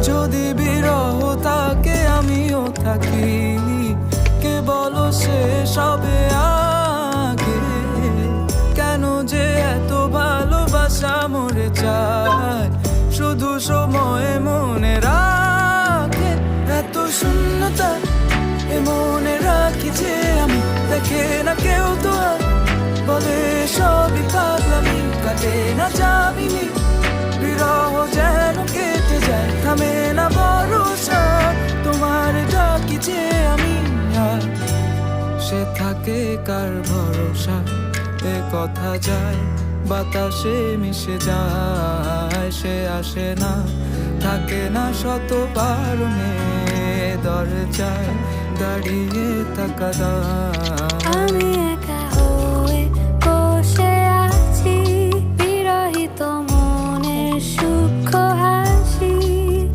যদি বিরহ থাকে আমিও থাকি, কে বলো সে সবে আগে। কেন যে এত ভালোবাসা মরে যায়, শুধু সময় মনে রাখে। এত শূন্যতা এ মনে রাখি যে আমি, দেখে না কেউ তো আর, বলে সবই পাগলামি, কাটে না যাবিনি। বিরহ যেন কেটে যায়, থামে না ভরসা, তোমার ডাকি যে আমি। আর সে থাকে কার ভরসা, এ কথা যায় বাতাসে মিশে যায়। সে আসে না, থাকে না শত বারণে, দরজায় দাঁড়িয়ে থাকা দায়।